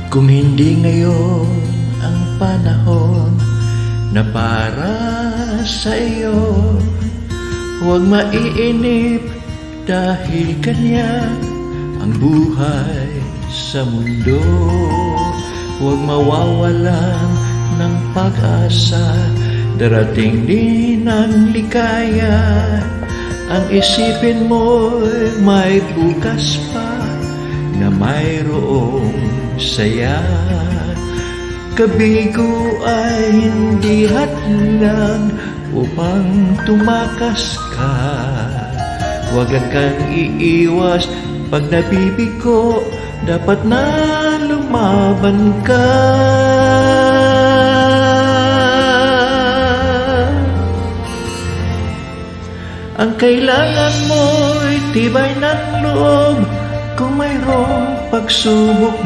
Kung hindi ngayon ang panahon na para sa iyo, huwag maiinip dahil ganyan ang buhay sa mundo. Huwag mawawalan ng pag-asa, darating din ang ligaya. Ang isipin mo'y may bukas pa na mayroong saya. Kabigo ay hindi hadlang upang tumakas ka. Huwag kang iiwas pag nabibigo, dapat na lumaban ka. Ang kailangan mo'y tibay ng loob kung mayroong pagsubok